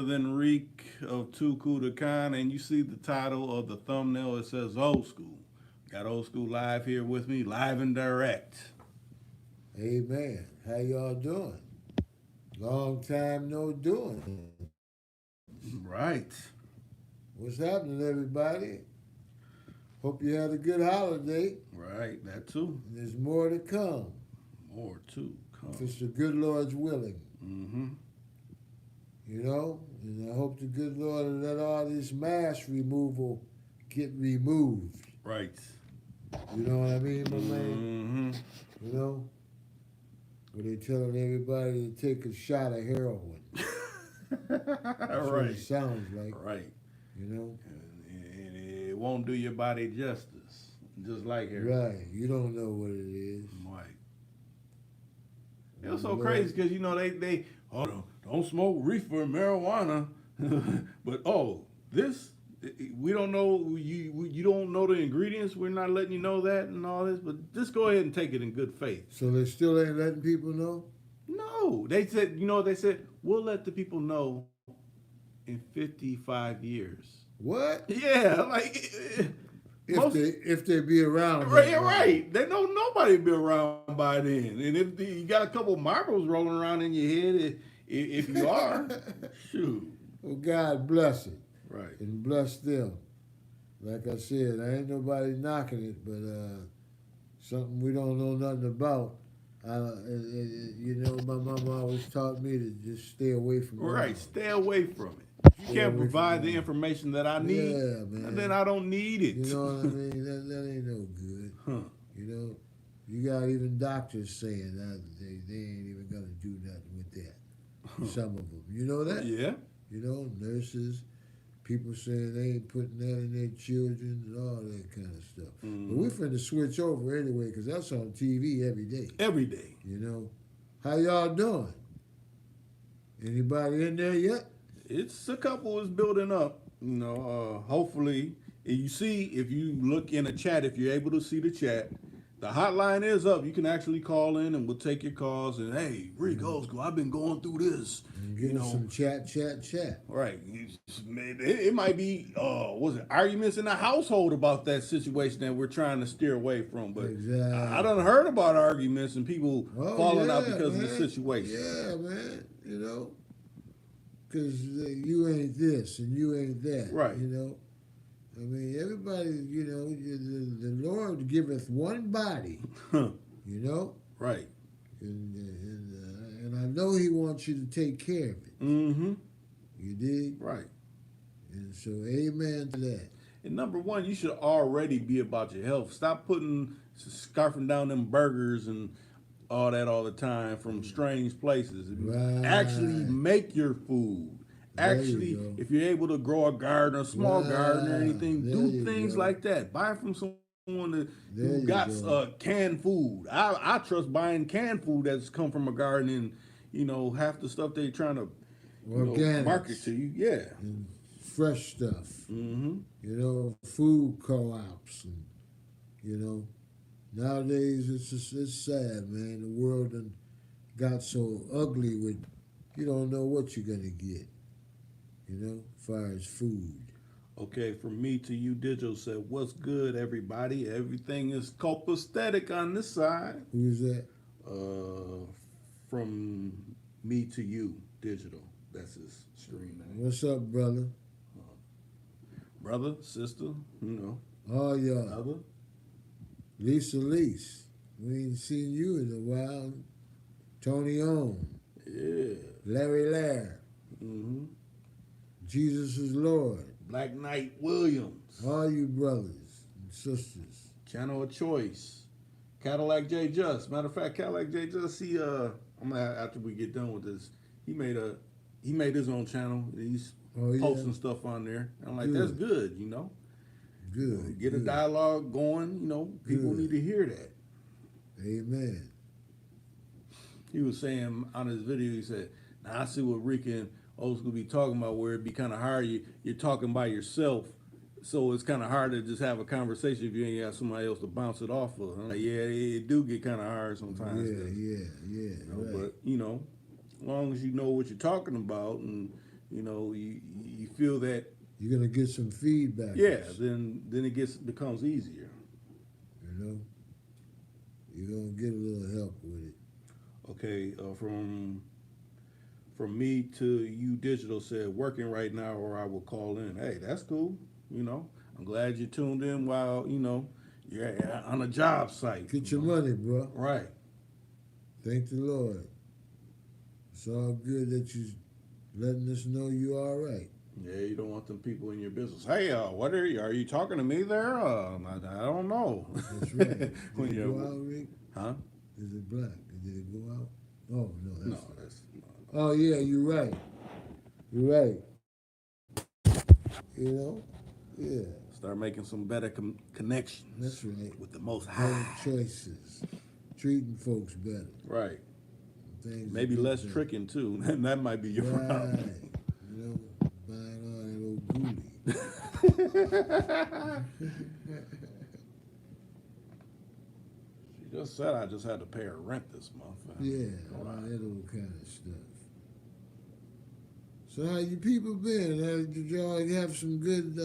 than Reek of Too Cool to Con, and you see the title of the thumbnail. It says Old School. Got Old School live here with me, live and direct. Amen. How y'all doing? Long time no doing. Right. What's happening, everybody? Hope you had a good holiday. Right. That too. And there's more to come. More to If come. it's the good Lord's willing. Mm-hmm. And I hope the good Lord will let all this mask removal get removed. Right. You know what I mean, my man? Mm-hmm. You know? Where they telling everybody to take a shot of heroin. That's what Right. it sounds like. Right. You know? And it won't do your body justice, just like here. Right. You don't know what it is. Right. It was so crazy because they don't smoke reefer and marijuana, but this we don't know you don't know the ingredients. We're not letting you know that and all this, but just go ahead and take it in good faith. So they still ain't letting people know? No, they said they said we'll let the people know in 55 years. What? Yeah, like If they be around. right, right. They know nobody be around by then, and if you got a couple marbles rolling around in your head, if you are, shoot. Well, God bless it. Right. And bless them. Like I said, I ain't nobody knocking it, but something we don't know nothing about. My mama always taught me to just stay away from it. Right, stay away from it. You can't provide the information that I need, yeah, man. and then I don't need it. You know what I mean? That ain't no good. Huh. You know, you got even doctors saying that they ain't even gonna do nothing with that. Some of them, you know that? Yeah. You know, nurses, people saying they ain't putting that in their children and all that kind of stuff. Mm-hmm. But we finna switch over anyway because that's on TV every day. Every day. You know, how y'all doing? Anybody in there yet? It's a couple is building up. Hopefully, you see if you look in the chat, if you're able to see the chat, the hotline is up. You can actually call in and we'll take your calls. And hey, Rick Osko, I've been going through this. And give us some chat. Right. It might be, arguments in the household about that situation that we're trying to steer away from. But Exactly. I done heard about arguments and people falling out because of the situation. Yeah, man. You know, because you ain't this and you ain't that. Right. You know, I mean, everybody, the Lord giveth one body. You know? Right. And I know He wants you to take care of it. Mm-hmm. You dig? Right. And so, amen to that. And number one, you should already be about your health. Stop scarfing down them burgers and all that all the time from strange places. Right. Actually make your food. Actually, if you're able to grow a garden, a small garden or anything, do things like that. Buy from someone who got canned food. I trust buying canned food that's come from a garden and, half the stuff they're trying to market to you. Yeah. And fresh stuff. Mm-hmm. Food co-ops. And, nowadays it's sad, man. The world done got so ugly with you don't know what you're going to get. As far as food. Okay, from me to you, Digital said, what's good, everybody? Everything is copacetic on this side. Who's that? From me to you, Digital. That's his screen name. What's up, brother? Brother, sister, All y'all. Other. Lisa Lease. We ain't seen you in a while. Tony Ohm. Yeah. Larry Lair. Mm-hmm. Jesus is Lord. Black Knight Williams. All you brothers and sisters. Channel of Choice. Cadillac J Just. Matter of fact, Cadillac J Just, after we get done with this, he made his own channel. He's posting stuff on there. I'm like, that's good, Good. Get a dialogue going, people need to hear that. Amen. He was saying on his video, he said, now I see what Rick and Old School be talking about, where it'd be kind of hard. You're talking by yourself, so it's kind of hard to just have a conversation if you ain't got somebody else to bounce it off of. I'm like, yeah, it do get kind of hard sometimes. Yeah. Right. But as long as you know what you're talking about and you feel that, You're gonna get some feedback. yeah, then it becomes easier. You know, you're gonna get a little help with it. Okay, from me to you, digital said working right now, or I will call in. Hey, that's cool. You know, I'm glad you tuned in while you're on a job site. Get your money, bro. Right. Thank the Lord. It's all good that you letting us know you all right. Yeah, you don't want them people in your business. Hey, what are you talking to me there? I don't know. That's right. Did When it go you out, Rick? huh? Is it black? Did it go out? Oh no, that's No, not. that's Oh yeah, you're right. You're right. You know? Yeah. start making some better That's connections right. with the Most Better High. choices. Treating folks better. Right. Things to Maybe get less better. tricking too. That might be your problem. Right. You know, buying all that old gooey. She just said I just had to pay her rent this month. Yeah, all that old kind of stuff. So how you people been? Did y'all have some good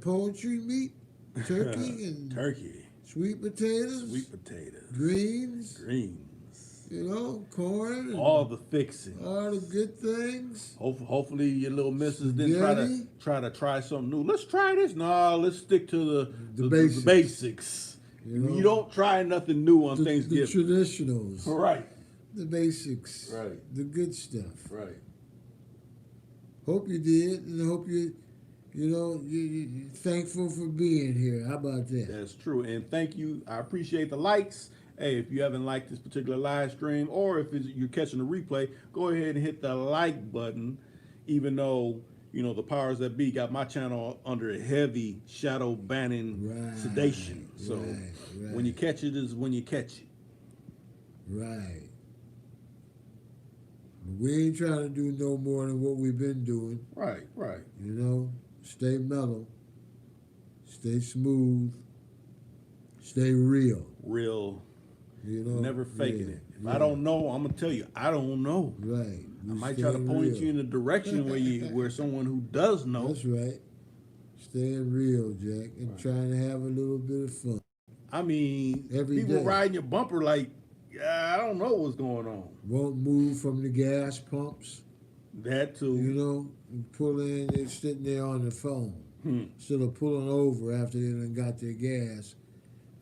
poetry meat? Turkey and Turkey, sweet potatoes? sweet potatoes, Greens? greens, You know, corn all and the fixings. all the good things? Hopefully your little missus didn't Spaghetti? try something new. Let's try this. No, let's stick to The the basics. basics. You know? You don't try nothing new on The Thanksgiving. traditionals. Right, The basics. right, The good stuff. right. Hope you did, and I hope you're thankful for being here. How about that? That's true. And thank you. I appreciate the likes. Hey, if you haven't liked this particular live stream, or if you're catching the replay, go ahead and hit the like button. Even though the powers that be got my channel under a heavy shadow banning Right, sedation. So right. when you catch it is when you catch it. Right. But we ain't trying to do no more than what we've been doing. Right, right. You know, stay mellow, stay smooth, stay real. Real. You know, Never faking yeah, it. If yeah. I don't know, I'm gonna tell you I don't know. Right. I We might try to staying point real. you in a direction where someone who does know. That's right. Staying real, Jack, and Right. trying to have a little bit of fun. I mean, Every people day. riding your bumper like, yeah, I don't know what's going on. Won't move from the gas pumps. That too. You know, and pull in, they're sitting there on the phone. Hmm. Instead of pulling over after they done got their gas,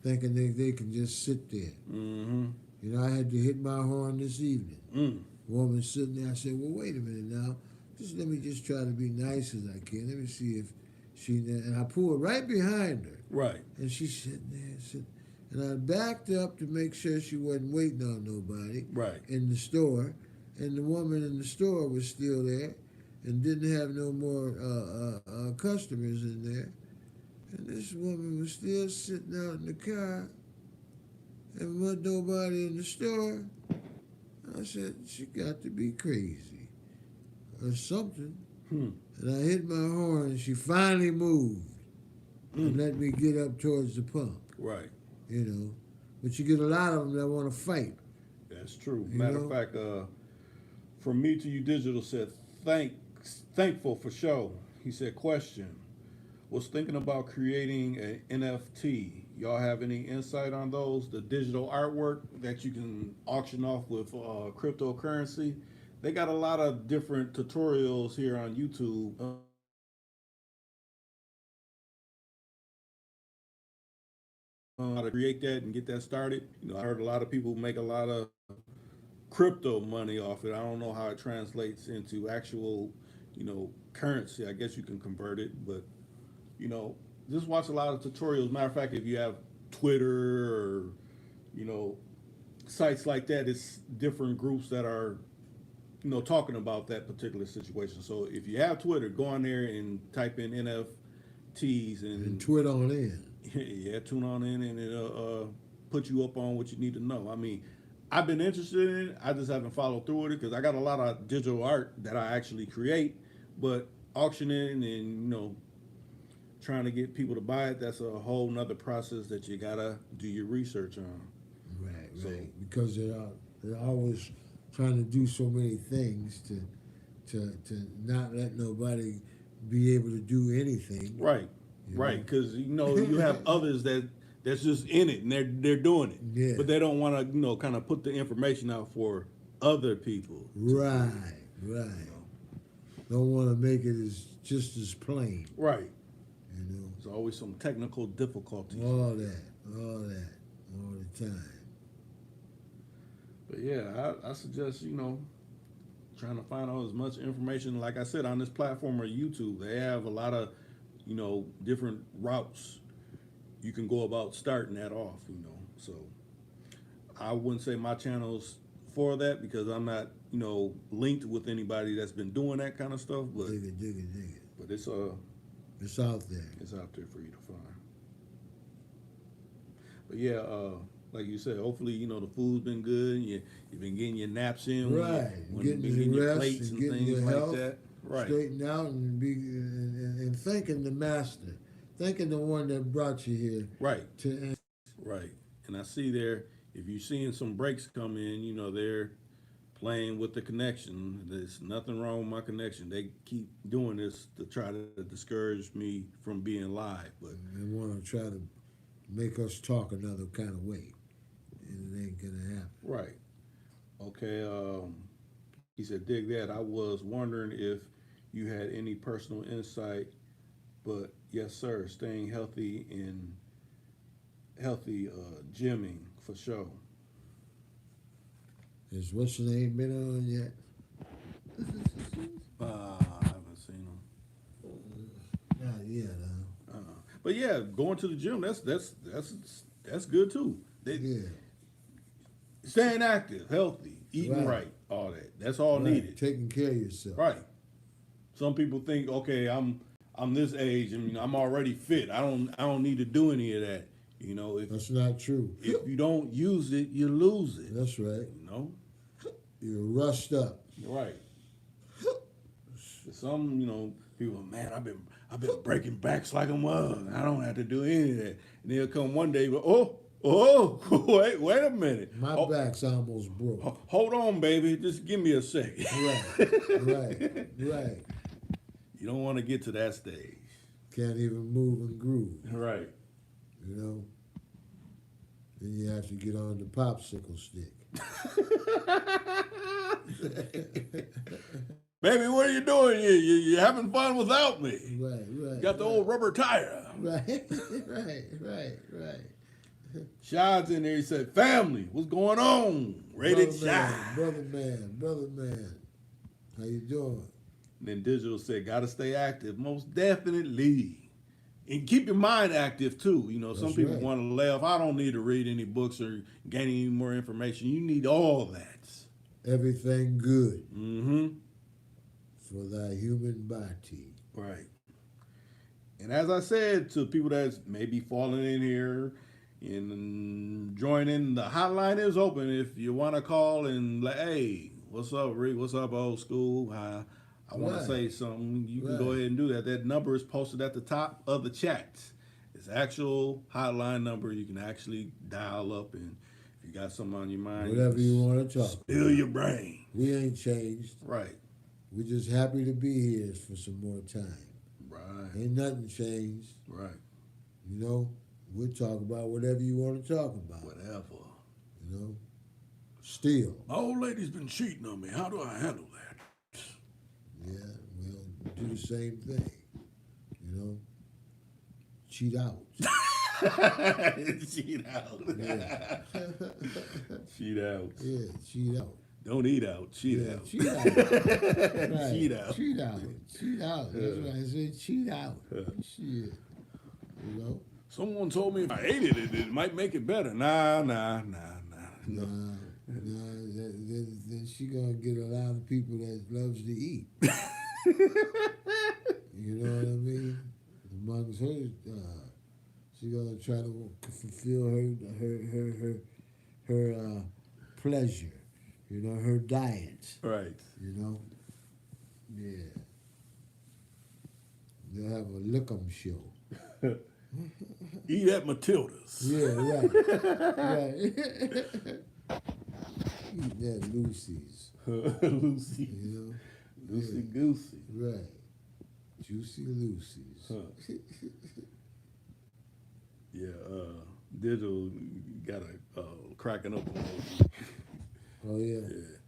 thinking they can just sit there. Mm-hmm. You know, I had to hit my horn this evening. Mm. Woman sitting there, I said, well, wait a minute now. Let me just try to be nice as I can. Let me see if and I pulled right behind her. Right. And she's sitting there, and I backed up to make sure she wasn't waiting on nobody Right. in the store. And the woman in the store was still there and didn't have no more customers in there. And this woman was still sitting out in the car and wasn't nobody in the store. I said, she got to be crazy or something. Hmm. And I hit my horn and she finally moved and let me get up towards the pump, Right. you know. But you get a lot of them that want to fight. That's true. You Matter know? of fact, from me to you, digital said thankful for show. He said, question. Was thinking about creating an NFT. Y'all have any insight on those? The digital artwork that you can auction off with cryptocurrency. They got a lot of different tutorials here on YouTube. How to create that and get that started. I heard a lot of people make a lot of crypto money off it. I don't know how it translates into actual, currency. I guess you can convert it, but just watch a lot of tutorials. Matter of fact, if you have Twitter or sites like that, it's different groups that are talking about that particular situation. So if you have Twitter, go on there and type in NFTs And twit on in. yeah, tune on in and it'll put you up on what you need to know. I mean, I've been interested in it. I just haven't followed through with it because I got a lot of digital art that I actually create, but auctioning and trying to get people to buy it, that's a whole nother process that you gotta do your research on. Right, So- right. Because they're always trying to do so many things to to not let nobody be able to do anything. Right, You right. know? Because you have others that's just in it and they're doing it, Yeah. but they don't want to kind of put the information out for other people. Right, right. Don't want to make it as just as plain. Right. You know, There's always some technical difficulties. all that, all the time. But yeah, I suggest trying to find out as much information. Like I said, on this platform or YouTube, they have a lot of different routes you can go about starting that off. So I wouldn't say my channel's for that because I'm not linked with anybody that's been doing that kind of stuff. But Dig it. but It's out there. It's out there for you to find. But yeah, like you said, hopefully the food's been good. You've been getting your naps in, Right, getting your your rest plates and and getting things your like health that. Right, straightened out and thanking the master, thanking the one that brought you here. right, To right. And I see there, if you're seeing some breaks come in, they're playing with the connection. There's nothing wrong with my connection. They keep doing this to try to discourage me from being live, but they want to try to make us talk another kind of way, and it ain't gonna happen. right. Okay. He said, dig that. I was wondering if you had any personal insight, but yes, sir. Staying healthy and gymming for sure. Is what's the name been on yet? I haven't seen them. Not yet, huh? But yeah, going to the gym, that's good too. Yeah. Staying active, healthy, eating right, all that. That's all needed. Taking care of yourself. Right. Some people think, okay, I'm this age and I'm already fit. I don't need to do any of that. If That's not true. if you don't use it, you lose it. That's right. You're rushed up. Right. Some people, man, I've been breaking backs like a mug. I don't have to do any of that. And they'll come one day, but wait a minute. My back's almost broke. Hold on, baby. Just give me a second. Right. You don't want to get to that stage. Can't even move and groove. Right. Then you have to get on the popsicle stick. Baby, what are you doing? You having fun without me? Right. Got the old rubber tire. Right. Shad's in there. He said, family, what's going on? Rated Shad. Brother man. How you doing? And then Digital said, gotta stay active. Most definitely. And keep your mind active too. Some people want to laugh. I don't need to read any books or gain any more information. You need all that. Everything good. Mm-hmm. For thy human body. Right. And as I said to people that's maybe falling in here and joining, the hotline is open if you want to call and like, hey, what's up, Rick? What's up, old school? I want to say something. You can go ahead and do that. That number is posted at the top of the chat. It's actual hotline number. You can actually dial up, and if you got something on your mind, whatever you want to talk. Spill your brain. We ain't changed. Right. We're just happy to be here for some more time. Right. Ain't nothing changed. Right. We'll talk about whatever you want to talk about. Whatever. Still. My old lady's been cheating on me. How do I handle that? Yeah, we'll do the same thing. Cheat out. Cheat out. Yeah. Cheat out. Yeah, cheat out. Don't eat out. Cheat out. Cheat out. Right. Cheat out. Cheat out. Cheat out. That's what I said. Cheat out. Shit. Someone told me if I ate it, it might make it better. Nah. Then she gonna get a lot of people that loves to eat. You know what I mean? Amongst her, she gonna try to fulfill her pleasure. Her diet. Right. Yeah. They'll have a lick-em show. Eat at Matilda's. Yeah, right. Eat at Lucy's. Lucy. Loosey goosey. Right. Juicy Lucy's. Huh. Yeah, Digital got a cracking up emoji. Oh yeah. Yeah.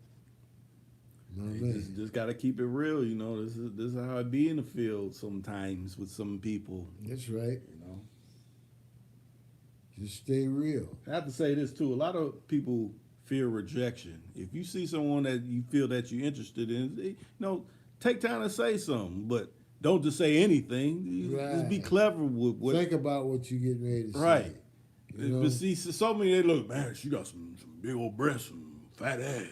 My You man. just got to keep it real, you know. This is how it be in the field sometimes with some people, That's right. you know. Just stay real. I have to say this too. A lot of people fear rejection. If you see someone that you feel that you're interested in, you know, take time to say something, but don't just say anything. Just be Right. clever with what. Think about what you get ready to Right. say. You But know? see, so many they look, man, she got some big old breasts, some fat ass.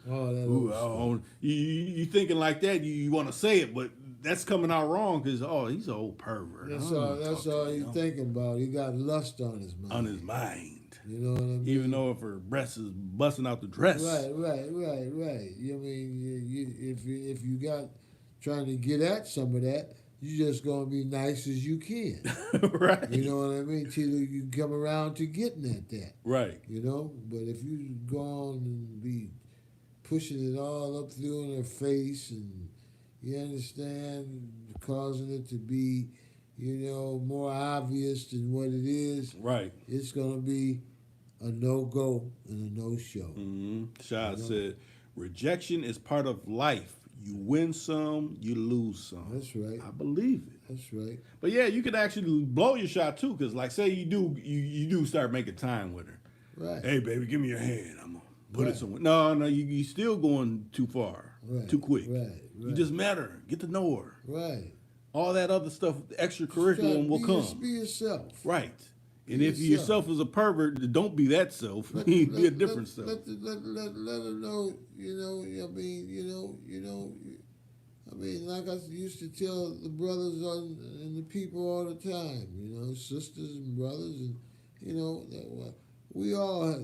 Oh, that Ooh, old stuff. you thinking like that, you want to say it, but that's coming out wrong because, oh, he's an old pervert. I That's don't all. want to That's talk to all him, you you know? thinking about. He got lust on his mind. On his mind. You know what I mean? Even though if her breast is busting out the dress. Right. You mean if you got trying to get at some of that, you just gonna be nice as you can. Right. You know what I mean? Till you come around to getting at that. Right. You know, but if you go on and be pushing it all up through in her face, and you understand, causing it to be, you know, more obvious than what it is, Right. it's gonna be a no-go and a no-show. Mm-hmm. Shad You know? said, rejection is part of life. You win some, you lose some. That's right. I believe it. That's right. But yeah, you could actually blow your shot too, because like say you do start making time with her. Right. Hey baby, give me your hand. I'm gonna put Right. it somewhere. No, you still going too far, Right. too quick. Right. You just met her, get to know her. Right. All that other stuff, extracurriculum will come. Be yourself. Right. And Be if yourself is a pervert, don't be that self. Be a different self. Let them know. You know. I mean, like I used to tell the brothers and the people all the time. You know, sisters and brothers, and you know, we all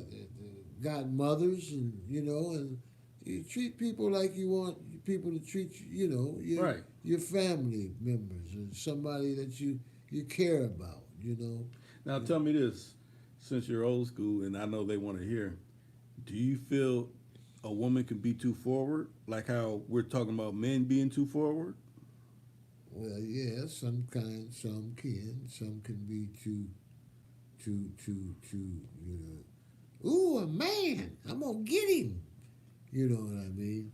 got mothers, and you know, and you treat people like you want people to treat you. You know, Right. your family members and somebody that you care about. You know. Now tell me this, since you're old school and I know they want to hear, do you feel a woman can be too forward, like how we're talking about men being too forward? Well, yeah, some can, some can be too, you know. Ooh, a man! I'm gonna get him. You know what I mean?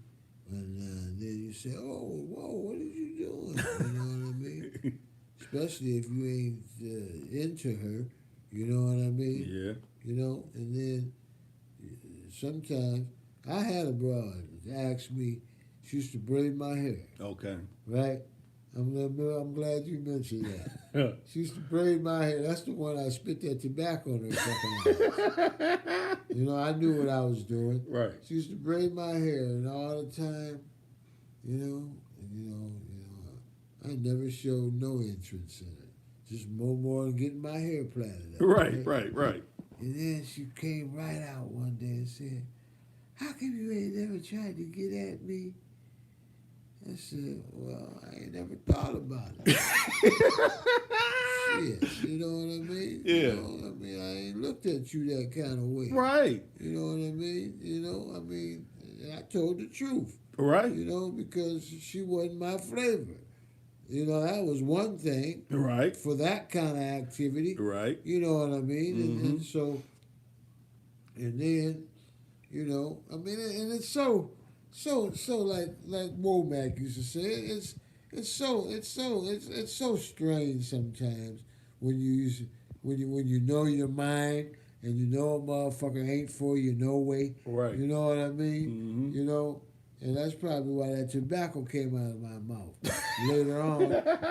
And then you say, oh, whoa, what are you doing? You know what I mean? Especially if you ain't into her. You know what I mean? Yeah. You know, and then sometimes I had a broad ask me. She used to braid my hair. Okay. Right? I'm glad you mentioned that. She used to braid my hair. That's the one I spit that tobacco on her fucking eyes. You know, I knew what I was doing. Right. She used to braid my hair, and all the time, you know, I never showed no interest in it. Just more than getting my hair plaited up. Right. And then she came right out one day and said, how come you ain't never tried to get at me? I said, well, I ain't never thought about it. Shit, you know what I mean? Yeah. You know, I mean, I ain't looked at you that kind of way. Right. You know what I mean? You know, I mean, I told the truth. Right. You know, because she wasn't my flavor. You know, that was one thing. Right. For that kind of activity. Right. You know what I mean? Mm-hmm. And so, and then, you know, I mean, and it's so like Womack used to say, it's so strange sometimes when you know your mind and you know a motherfucker ain't for you no way. Right. You know what I mean? Mm-hmm. You know, and that's probably why that tobacco came out of my mouth later on,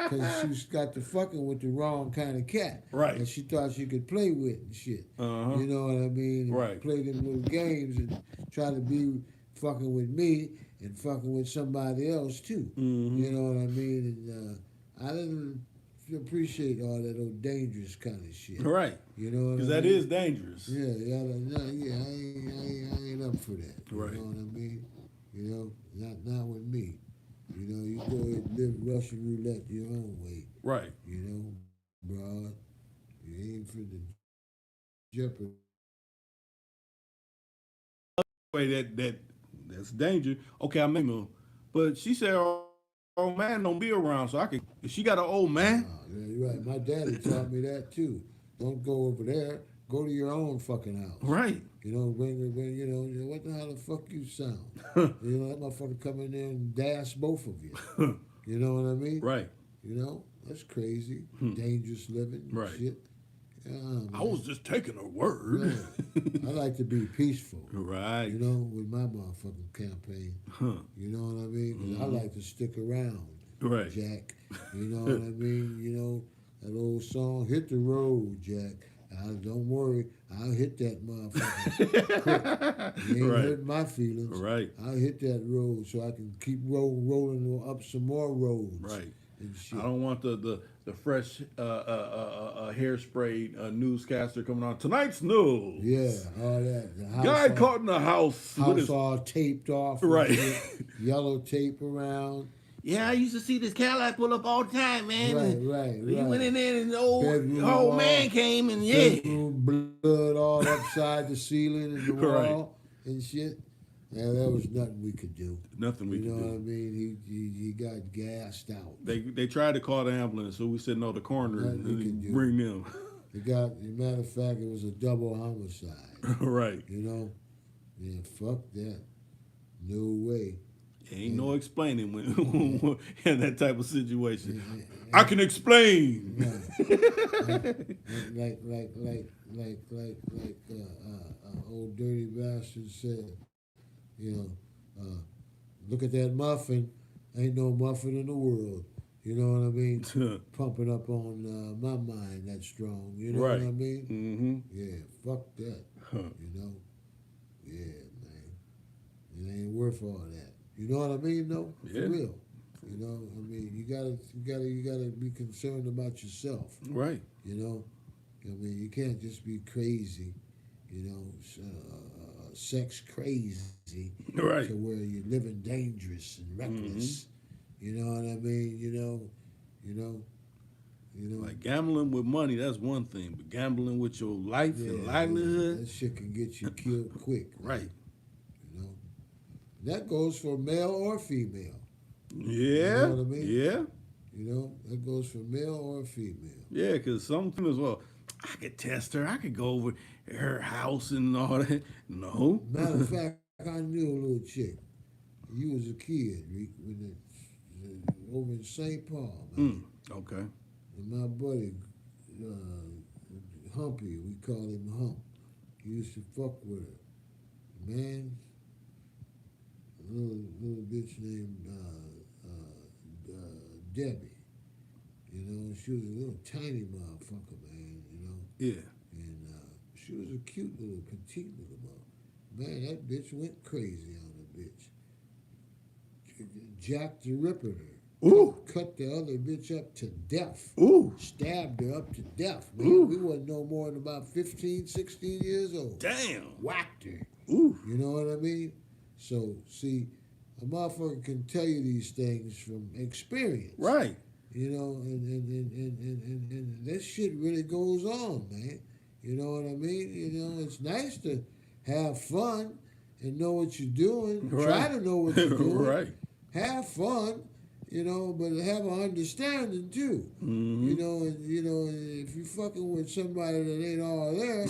because she got to fucking with the wrong kind of cat. Right. And she thought she could play with and shit. Uh-huh. You know what I mean? And right. play them little games and try to be fucking with me and fucking with somebody else too. Mm-hmm. You know what I mean? And I didn't appreciate all that old dangerous kind of shit. Right. You know what I mean? Because that is dangerous. Yeah, I ain't up for that. Right. You know what I mean? You know, not with me. You know, you go ahead and live Russian roulette your own way. Right. You know, broad. You ain't for the jeopardy. Way that's danger. Okay, I'm making But she said, old man don't be around, so I could. If she got an old man, Yeah, you're right. My daddy taught me that too. Don't go over there. Go to your own fucking house. right? You know, bring what the hell the fuck you sound? You know, that motherfucker come in there and dash both of you. You know what I mean? Right. You know, that's crazy. Dangerous living and Right. shit. Yeah, I was just taking a word. right. I like to be peaceful. Right. You know, with my motherfucking campaign. You know what I mean? 'Cause I like to stick around. Right. Jack. You know what I mean? You know, that old song, Hit the Road, Jack. Don't worry, I'll hit that motherfucker quick. You ain't Right. hurt my feelings. Right. I'll hit that road so I can keep rolling up some more roads. Right. And shit. I don't want the fresh hairspray newscaster coming on tonight's news. Yeah, all that. The house Guy all, caught in the house. with house his, all taped off. and Right. shit, yellow tape around. Yeah, I used to see this Cadillac pull up all the time, man. Right. He went in there and the old Bedroom man wall, came and yeah. Bedroom blood all upside the ceiling and the Right. wall and shit. Yeah, there was nothing we could do. Nothing we You could know what I do. mean? He got gassed out. They tried to call the ambulance, so we said no, the coroner Nothing we can do. bring them. It got, as a matter of fact, it was a double homicide. Right. You know? Yeah, fuck that. No way. Ain't no explaining when in that type of situation. I can explain. Like old dirty bastard said, you know, look at that muffin. Ain't no muffin in the world. You know what I mean? Pumping up on my mind that strong. You know Right. what I mean? Mm-hmm. Yeah, fuck that. You know? Yeah, man. It ain't worth all that. You know what I mean, though? Yeah. For real. You know, I mean, you gotta be concerned about yourself. Right. You know, I mean, you can't just be crazy. You know, sex crazy. Right. To where you're living dangerous and reckless. You know what I mean? You know. Like gambling with money, that's one thing, but gambling with your life and livelihood, that shit can get you killed quick. right? You know, that goes for male or female. Yeah. You know what I mean? Yeah. You know, that goes for male or female. Yeah, because some females, well, I could test her. I could go over her house and all that. No. Matter of fact, I knew a little chick. You was a kid, Rick, over in St. Paul, man. Okay. And my buddy, Humpy, we call him Hump, he used to fuck with her. Man, a little bitch named Debbie. You know, she was a little tiny motherfucker, man, you know. Yeah. And she was a cute little, petite little motherfucker. Man, that bitch went crazy on the bitch. Jack the Ripper. Ooh. Cut the other bitch up to death. Ooh. Stabbed her up to death, man. Ooh. We wasn't no more than about 15, 16 years old. Damn. Whacked her. Ooh. You know what I mean? So, see, a motherfucker can tell you these things from experience. Right. You know, and this shit really goes on, man. You know what I mean? You know, it's nice to have fun and know what you're doing. Right. Try to know what you're doing. Right. Have fun, you know, but have an understanding too. You know, and if you fucking with somebody that ain't all there,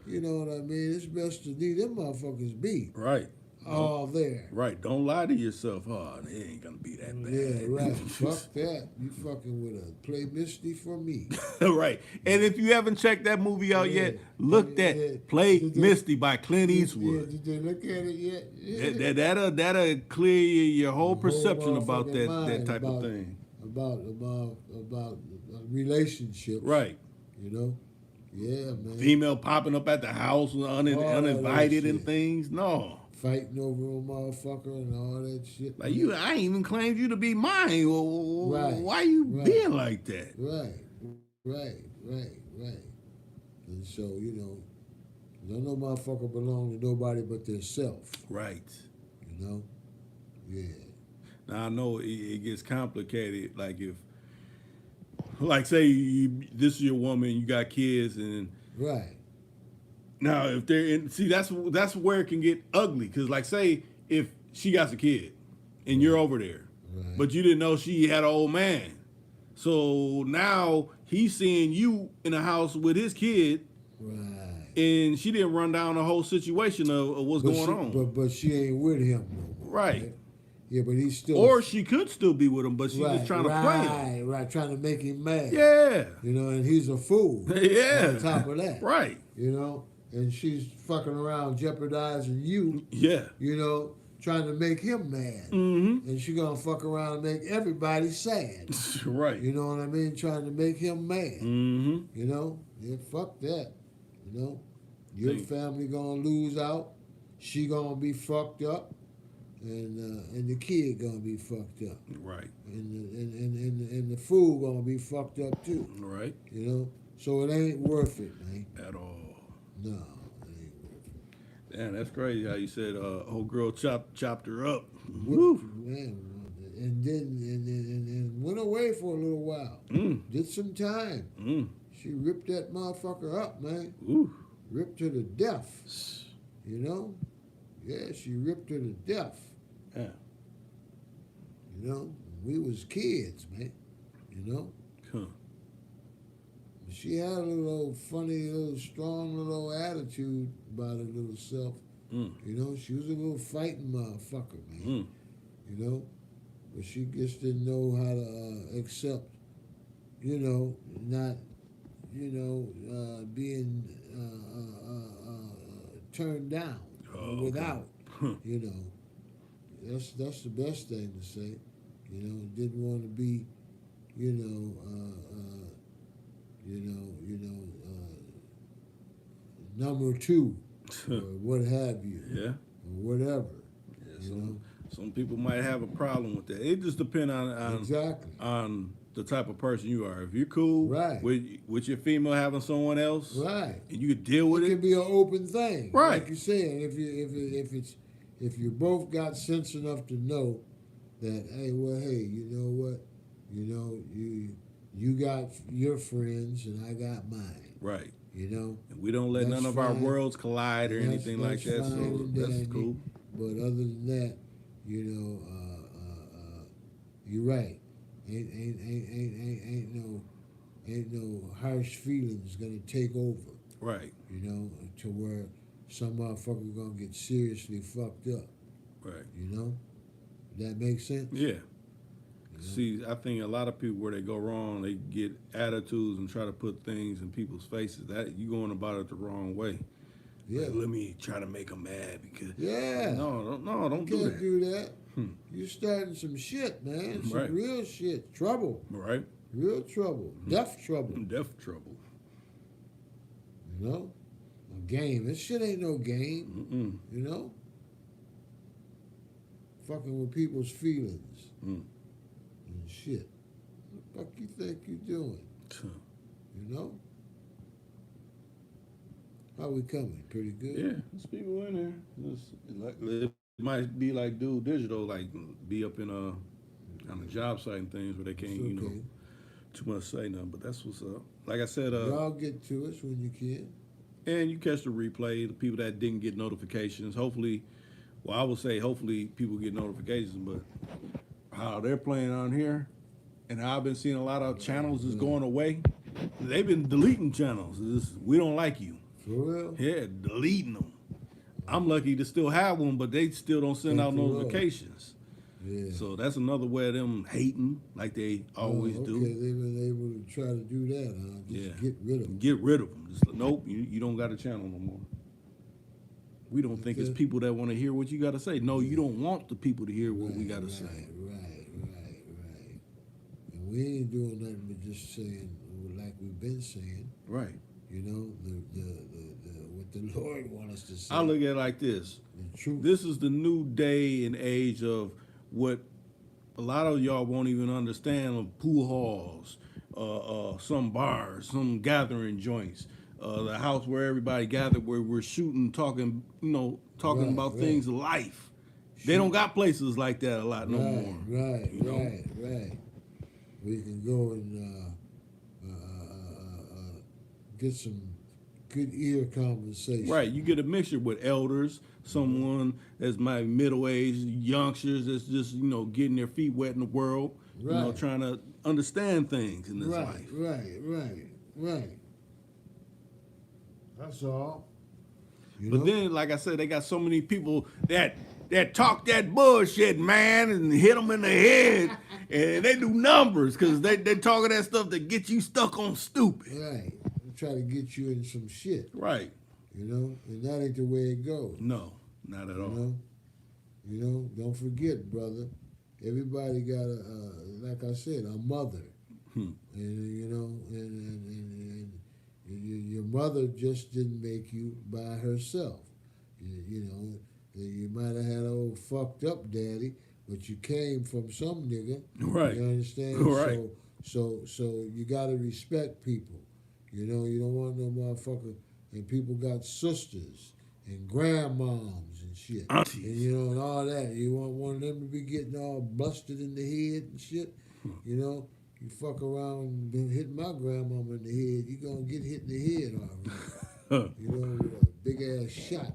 you know what I mean. It's best to leave them motherfuckers be Right. all there. Right. Don't lie to yourself. Oh, it ain't gonna be that bad. Yeah, right. Fuck that. You fucking with a play Misty for me. Right. And if you haven't checked that movie out yet, look at Play Misty by Clint Yeah, Eastwood. did they look at it yet? Yeah. That'll clear your whole perception Whole about that motherfucking type mind of thing. About relationships. Right. You know? Yeah, man. Female popping up at the house uninvited that and shit. things. No. Fighting over a motherfucker and all that shit. Like I ain't even claimed you to be mine. Right. Why you Right. being like that? Right. And so, you know, don't no motherfucker belong to nobody but theirself. Right. You know? Yeah. Now I know it gets complicated. Like like say this is your woman, you got kids, and Right. now if they're in, see that's where it can get ugly. Cause like say if she got a kid, and you're over there. Right. But you didn't know she had an old man. So now he's seeing you in a house with his kid, Right. and she didn't run down the whole situation of what's going on. But she ain't with him no more. Right. Yeah, but he's still. Or she could still be with him, but she's just trying to play him. Right, trying to make him mad. Yeah. You know, and he's a fool. Yeah. On top of that. Right. You know, and she's fucking around jeopardizing you. Yeah. You know, trying to make him mad. Mm-hmm. And she gonna fuck around and make everybody sad. Right. You know what I mean? Trying to make him mad. Mm-hmm. You know? Yeah, fuck that. You know? Your family gonna lose out. She gonna be fucked up. And the kid gonna be fucked up. Right. And the fool gonna be fucked up too. Right. You know? So it ain't worth it, man. At all. No, it ain't worth it. Damn, that's crazy how you said old girl chopped her up. Woo. Man, and then and went away for a little while. Did some time. She ripped that motherfucker up, man. Ooh. Ripped her to death. You know? Yeah, she ripped her to death. Yeah. You know? We was kids, man. You know? Huh. She had a little funny, little strong little attitude about her little self. You know, she was a little fighting motherfucker, man. You know? But she just didn't know how to accept, you know, not, you know, being turned down without, you know. That's the best thing to say. You know, didn't want to be, you know, number two, or what have you. Yeah. Or whatever. Yeah, some people might have a problem with that. It just depends on exactly on the type of person you are. If you're cool with your female having someone else, and you could deal with it. It can be an open thing, right? Like you're saying, if you both got sense enough to know that, hey, you know what, you know, you got your friends and I got mine, right? You know, and we don't let none of our worlds collide or anything like that. So that's cool. But other than that, you know, you're right. Ain't no harsh feelings gonna take over. Right. You know, to where some motherfucker gonna get seriously fucked up. Right. You know? That makes sense? Yeah. You know? See, I think a lot of people where they go wrong, they get attitudes and try to put things in people's faces. That you going about it the wrong way. Yeah. Like, let me try to make them mad because don't do can't that. do that. You're starting some shit, man. Some real shit. Trouble. Right. Real trouble. Death trouble. Death trouble. You know? A game. This shit ain't no game. You know? Fucking with people's feelings. And shit. What the fuck you think you doing? You know? How we coming? Pretty good? Yeah, there's people in there. It might be like Dude Digital, like be up in on the job site and things where they can't, you know, too much say nothing. But that's what's up. Like I said, y'all get to us when you can. And you catch the replay. The people that didn't get notifications, hopefully, well, I would say hopefully people get notifications. But how they're playing on here, and how I've been seeing a lot of channels is going away. They've been deleting channels. We don't like you. For real? Yeah, deleting them. I'm lucky to still have one, but they still don't send out notifications. Yeah. So that's another way of them hating, like they always do. Okay, they've been able to try to do that, huh? Just get rid of them. Get rid of them. Just, nope, you don't got a channel no more. We don't think it's people that want to hear what you got to say. No, you don't want the people to hear what we got to say. Right. And we ain't doing nothing but just saying, like we've been saying. Right. You know, what the Lord wants us to say. I look at it like this. The truth. This is the new day and age of what a lot of y'all won't even understand, of pool halls, some bars, some gathering joints, the house where everybody gathered, where we're shooting, talking about things of life. They don't got places like that a lot no more. Right. We can go and get some good ear conversation. Right, you get a mixture with elders, someone that's my middle-aged youngsters that's just getting their feet wet in the world, Right. trying to understand things in this Right, life. right. That's all. But then, like I said, they got so many people that talk that bullshit, man, and hit them in the head, and they do numbers because they talking that stuff that get you stuck on stupid. Right. They try to get you in some shit. Right. And that ain't the way it goes. No, not at all. Don't forget, brother. Everybody got like I said, a mother, and your mother just didn't make you by herself. You might have had an old fucked up daddy, but you came from some nigga. Right. You understand? Right. So you gotta respect people. You don't want no motherfucker. And people got sisters and grandmoms and shit. Aunties. And all that. You want one of them to be getting all busted in the head and shit. You fuck around and hit my grandmama in the head, you gonna get hit in the head already. With a big ass shot.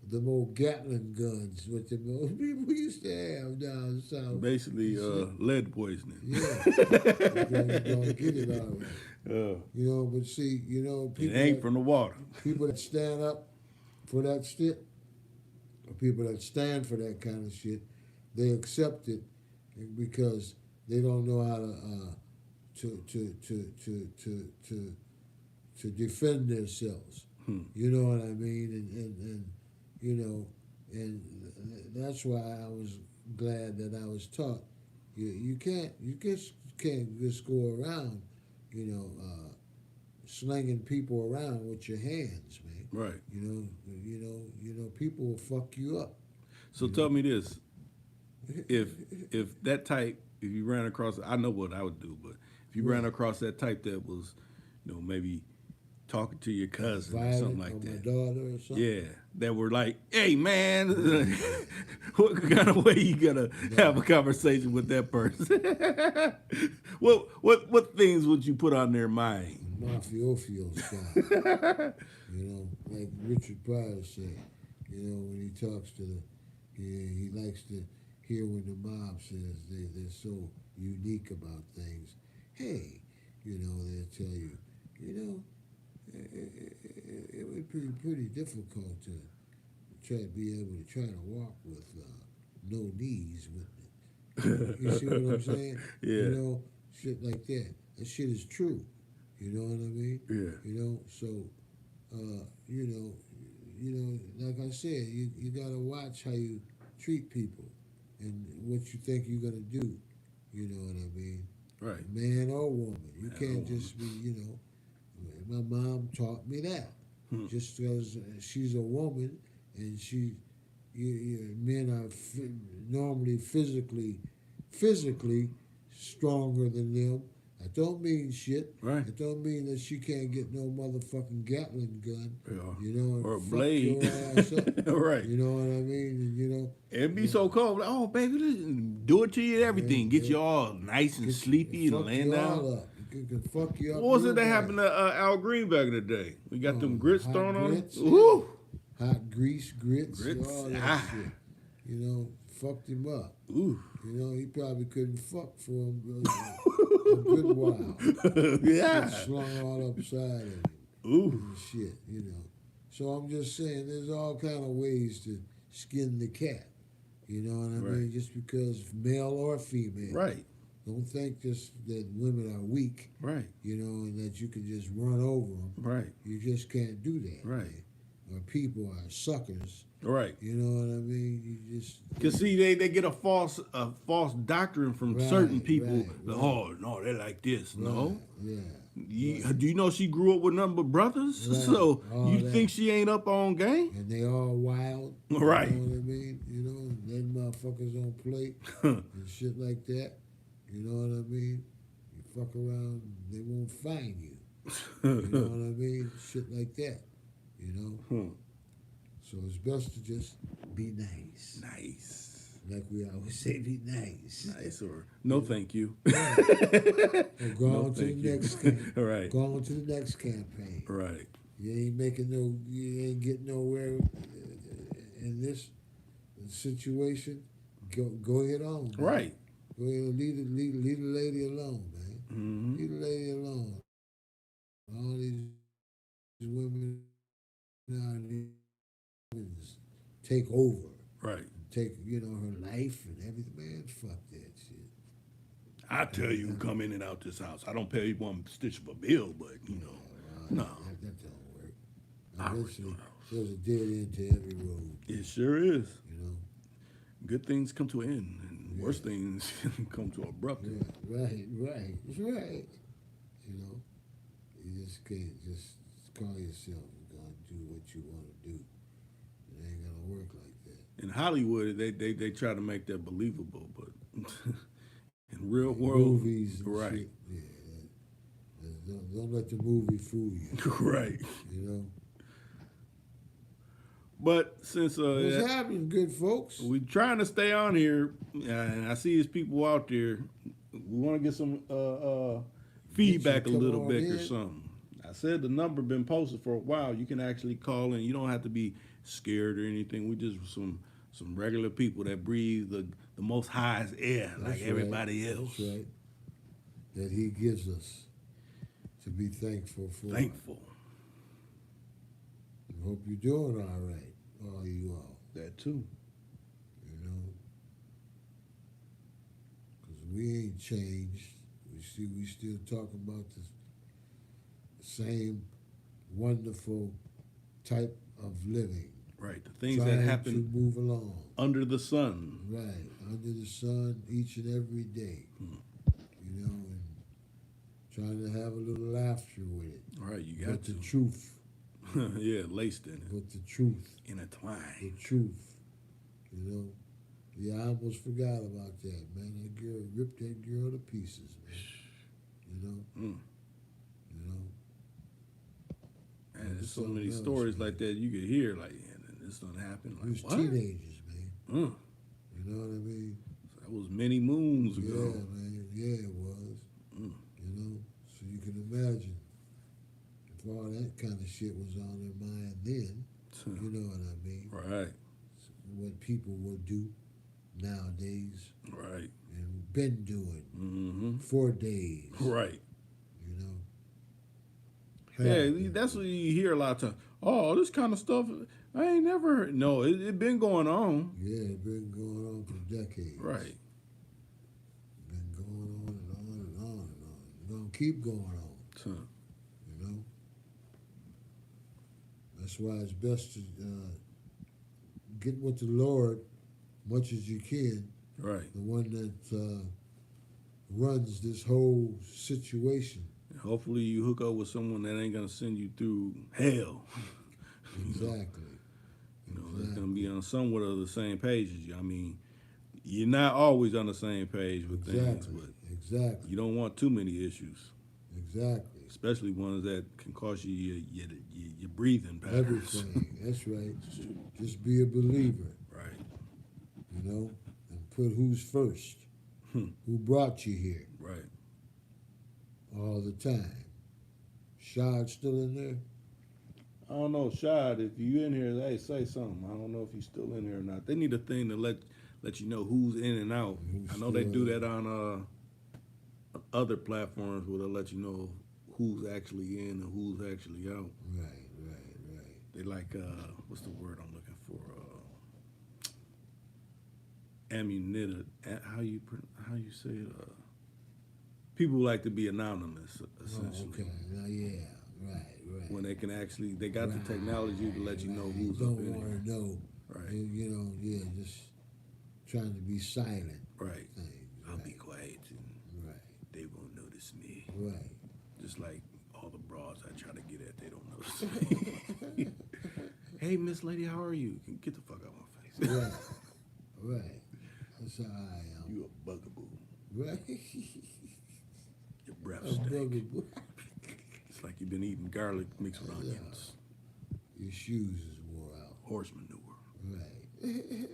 Them old Gatling guns, what the old people used to have down south. Basically, lead poisoning. Yeah, you're gonna get it already. But see, people it ain't from the water. People that stand up for that shit, or people that stand for that kind of shit, they accept it because they don't know how to defend themselves. You know what I mean? And that's why I was glad that I was taught you can't just go around slinging people around with your hands, man. Right. People will fuck you up. So tell me this: if you ran across, I know what I would do, but if you ran across that type that was, maybe talking to your cousin or something like that, my daughter or something. Yeah, that were like, "Hey, man, what kind of way you gonna have a conversation with that person? what things would you put on their mind?" Mafioso style. Like Richard Pryor said, when he talks to he likes to hear when the mob says they're so unique about things. Hey, they'll tell you, it would be pretty difficult to be able to walk with no knees with it. You see what I'm saying? Yeah. Shit like that. That shit is true. You know what I mean? Yeah. So, like I said, you gotta watch how you treat people and what you think you're gonna do. You know what I mean? Right. Man or woman. You can't just be, my mom taught me that. Just because she's a woman and men are normally physically stronger than them. That don't mean shit. Right. It don't mean that she can't get no motherfucking Gatling gun. Yeah. Or a fuck blade. your ass up. Right. You know what I mean? And, it'd be so cold. Like, oh, baby, do it to you and everything. Get you all nice and sleepy and laying down. All up. It can fuck you up. What was it that happened to Al Green back in the day? We got them grits thrown on him. Yeah. Woo! Hot grits, all that shit. Fucked him up. Ooh. He probably couldn't fuck for a good while. Yeah. Slung all upside him. Ooh. And shit, So I'm just saying, there's all kind of ways to skin the cat. You know what I mean? Just because male or female. Right. Don't think just that women are weak. Right. And that you can just run over them. Right. You just can't do that. Right. Man. Or people are suckers. Right. You know what I mean? You just because see they get a false doctrine from certain people. Right. Oh no, they're like this. Right. No. Yeah. Do you know she grew up with nothing but brothers? Right. So all you that. think she ain't up on game? And they all wild. Right. You know what I mean? Letting motherfuckers on plate and shit like that. You know what I mean? You fuck around, they won't find you. You know what I mean? Shit like that. So it's best to just be nice. Nice. Like we always say, be nice. Nice or no, thank you. Right. Or go No, on to the thank you. next Right. go on to the next campaign. Right. You ain't getting nowhere in this situation. Go ahead on, man. Right. Go ahead and leave the lady alone, man. Mm-hmm. Leave the lady alone. All these women now just take over. Right. Take, her life and everything. Man, fuck that shit. I tell you, who come in and out this house. I don't pay you one stitch of a bill, but no. That don't work. I already Eventually, know. there's a dead end to every road. It sure is. You know? Good things come to an end, and worse things come to abruptly. Yeah, right. You know, you just can't just call yourself and go and do what you want to do. It ain't gonna work like that. In Hollywood, they try to make that believable, but in real Like world, movies and right, shit, don't let the movie fool you. right. You know. But since What's happening, good folks? we trying to stay on here, and I see these people out there, we want to get some feedback a little bit or something. I said the number been posted for a while. You can actually call in. You don't have to be scared or anything. We just some regular people that breathe the most highest air like everybody else. That's right. That he gives us to be thankful for. Thankful. I hope you're doing all right, all you all. That too. You know, because we ain't changed. We still talking about the same wonderful type of living. Right. The things trying that happen to move along. under the sun. Right. Under the sun each and every day. You know, and trying to have a little laughter with it. All right, you got with to. the truth. Yeah, laced in it. With the truth. Intertwined. The truth. You know? Yeah, I almost forgot about that, man. That girl ripped that girl to pieces, man. You know? You know? And there's so many stories like that you could hear, like, yeah, this don't happen. Like, it was what? teenagers, man. You know what I mean? So that was many moons ago. Yeah, man. Yeah, it was. You know? So you can imagine if all that kind of shit was on their mind then, you know what I mean? Right. So what people will do nowadays. Right. And been doing 4 days. Right. You know? Yeah, that's what you hear a lot of times. Oh, this kind of stuff, I ain't never heard. No, it been going on. Yeah, it been going on for decades. Right. Been going on and on and on and on. It's going to keep going on. You know? That's why it's best to get with the Lord much as you can. Right. The one that runs this whole situation. Hopefully you hook up with someone that ain't gonna send you through hell. Exactly. It's gonna be on somewhat of the same page as you. I mean, you're not always on the same page with things, but you don't want too many issues. Exactly. Especially ones that can cost you your breathing patterns. Everything. That's right. Just be a believer. Right. You know, and put who's first. Who brought you here? Right. All the time. Shad still in there? I don't know, Shad, if you in here, hey, say something. I don't know if he's still in here or not. They need a thing to let you know who's in and out. I know they do that on other platforms where they'll let you know who's actually in and who's actually out. Right. They like what's the word I'm looking for? Ammunited. How you say it? People like to be anonymous, essentially. Oh, okay. Now, yeah. Right. When they can actually, they got the technology to let you know who's don't up in want here. to know. Right. You know, yeah, just trying to be silent. Right. Things, I'll be quiet and they won't notice me. Right. Just like all the bras I try to get at, they don't notice me. Hey, Miss Lady, how are you? Get the fuck out of my face. Right. That's how I am. You a bugaboo. Right. Your breath A stink. bugaboo. It's like you've been eating garlic mixed with onions. Your shoes is wore out. Horse manure. Right.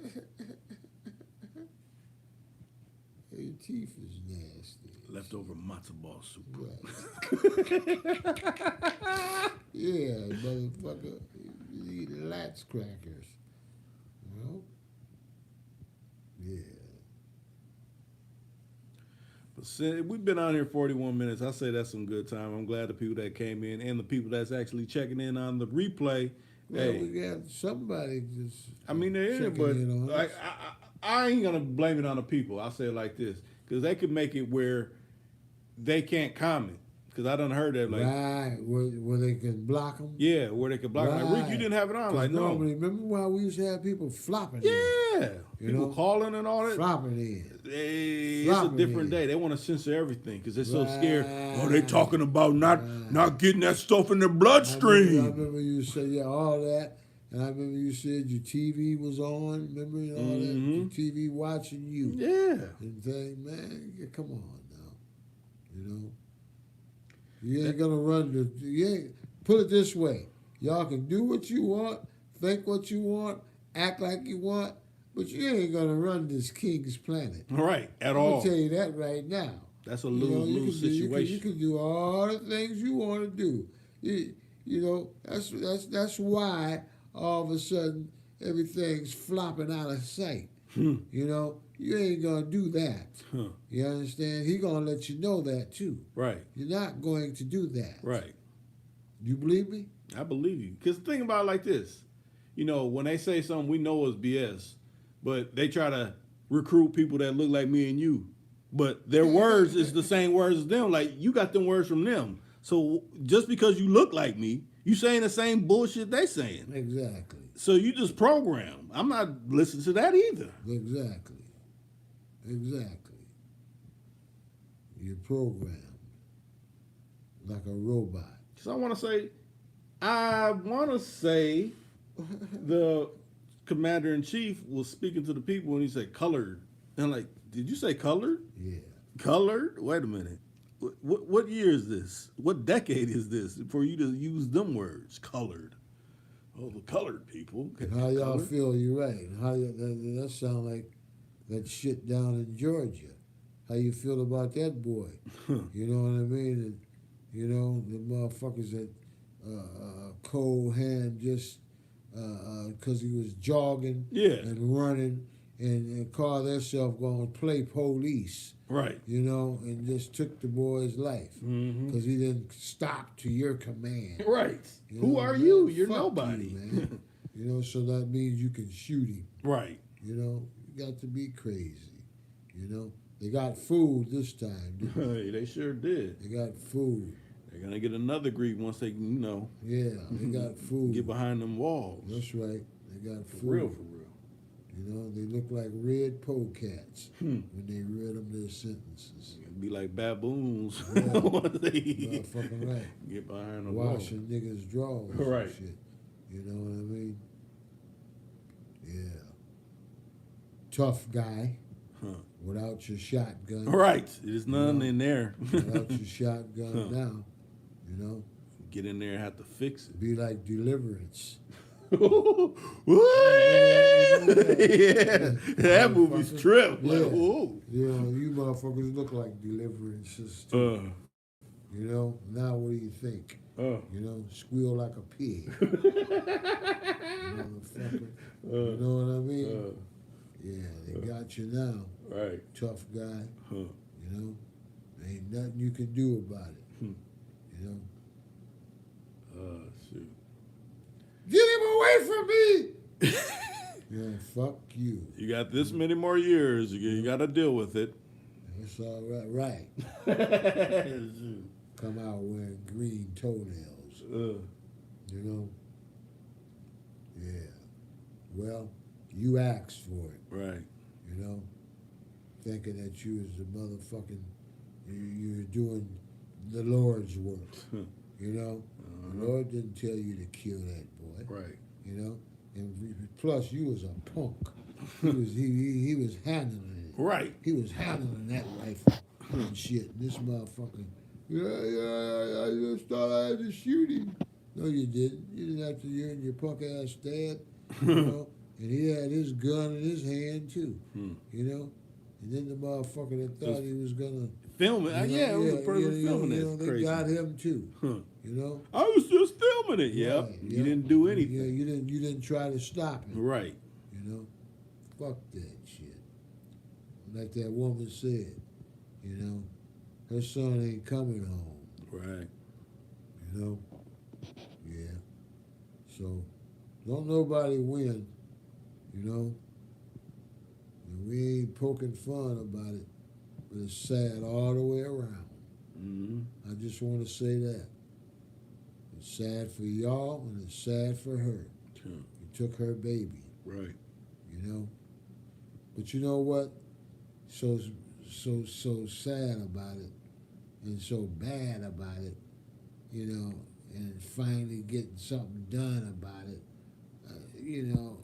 teeth is nasty. Leftover matzo ball soup. Right. Yeah, motherfucker. You eat Latz crackers. You know? Yeah. But we've been on here 41 minutes. I say that's some good time. I'm glad the people that came in and the people that's actually checking in on the replay. Well, hey, we got somebody just. I mean, they're in it, but I ain't gonna blame it on the people. I'll say it like this, because they could make it where they can't comment. Because I done heard that, like, right, where they can block them. Yeah, where they could block them. Like, Rick, you didn't have it on. Like, normally, remember why we used to have people flopping? Yeah, people calling and all that. Flopping in. It's a different day. They want to censor everything because they're so scared. Oh, they talking about not getting that stuff in their bloodstream. I remember you said all that, and I remember you said your TV was on. Remember all that? Your TV watching you. Yeah. And think, man, come on now, you know. You ain't gonna run put it this way. Y'all can do what you want, think what you want, act like you want, but you ain't gonna run this king's planet. Right, at all. I'll tell you that right now. That's a lose-lose situation. You can do all the things you want to do. That's why all of a sudden everything's flopping out of sight. You know, you ain't gonna do that. You understand? He gonna let you know that too. Right. You're not going to do that. Right. You believe me? I believe you. Because think about it like this. You know, when they say something we know is BS, but they try to recruit people that look like me and you, but their words is the same words as them. Like, you got them words from them. So just because you look like me, you saying the same bullshit they saying. Exactly. So you just program. I'm not listening to that either. Exactly. You're programmed like a robot. So I want to say the commander-in-chief was speaking to the people and he said colored. And I'm like, did you say colored? Yeah. Colored? Wait a minute. What year is this? What decade is this for you to use them words? Colored. Oh, the colored people. And how y'all feel? You're right. That sound like that shit down in Georgia. How you feel about that boy? You know what I mean? And, you know, the motherfuckers that cold hand just because he was jogging and running and called themselves going to play police. Right. You know, and just took the boy's life because he didn't stop to your command. Right. You Who know, are man, you? You're fuck nobody. You, man. You know, so that means you can shoot him. Right. You know, you got to be crazy. You know, they got food this time. They sure did. They got food. They're going to get another grief once they, you know. Yeah, they got food. Get behind them walls. That's right. They got food. For real. You know, they look like red polecats when they read them their sentences. It'd be like baboons. Yeah. Motherfucking right. Get behind the wall. Washing niggas' drawers right. and shit. You know what I mean? Yeah. Tough guy. Without your shotgun. Right. There's none in there. Without your shotgun now. You know? Get in there and have to fix it. Be like Deliverance. Yeah, that movie's trip. Yeah. Like, whoa. You know, you motherfuckers look like Deliverances too. You know, now what do you think? You know, squeal like a pig. Motherfucker. You know what I mean? Yeah, they got you now. Right. Tough guy. You know, ain't nothing you can do about it. You know? Shoot. Get him away from me! Yeah, fuck you. You got this many more years. You got to deal with it. That's all right. Right. Come out wearing green toenails. You know? Yeah. Well, you asked for it. Right. You know? Thinking that you was the motherfucking, you're doing the Lord's work. You know? The Lord didn't tell you to kill that boy. Right. You know? And plus, you was a punk. He was handling it. Right. He was handling that rifle and shit. And this motherfucker, I just thought I had to shoot him. No, you didn't. You didn't have to. You and your punk ass dad. You know? And he had his gun in his hand too. You know? And then the motherfucker that thought he was gonna Film it. Yeah, it was the person filming it. they Crazy. got him too. Huh. You know? I was just filming it. Yep. Right, You didn't do anything. Yeah, you didn't try to stop it. Right. You know? Fuck that shit. Like that woman said, you know, her son ain't coming home. Right. You know? Yeah. So don't nobody win, you know? And we ain't poking fun about it, but it's sad all the way around. Mm-hmm. I just want to say that. It's sad for y'all and it's sad for her. Sure. You took her baby. Right. You know? But you know what? So sad about it and so bad about it, you know, and finally getting something done about it. You know,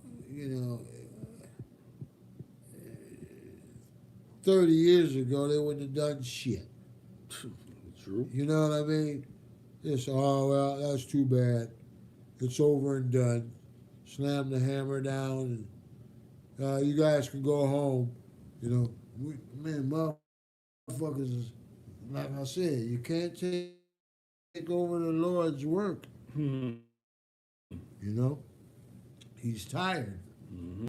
30 years ago they wouldn't have done shit. True. You know what I mean? Just, oh, well, that's too bad. It's over and done. Slam the hammer down and you guys can go home. You know, motherfuckers, like I said, you can't take over the Lord's work. Mm-hmm. You know? He's tired. Mm-hmm.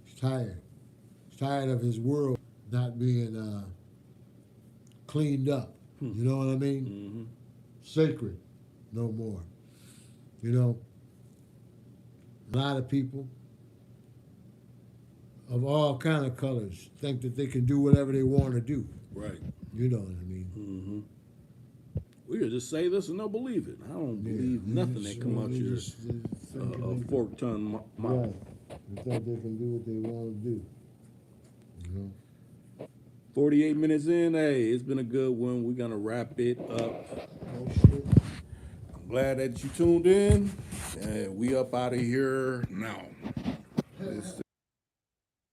He's tired. He's tired of his world not being cleaned up. You know what I mean? Mm-hmm. Sacred. No more. You know? A lot of people of all kind of colors think that they can do whatever they want to do. Right. You know what I mean? Mm-hmm. We could just say this and they'll believe it. I don't believe nothing that come out your fork tongue mouth. Right. They think they can do what they want to do. You know? 48 minutes in, hey, it's been a good one. We're gonna wrap it up. Oh shit. I'm glad that you tuned in. We up out of here now.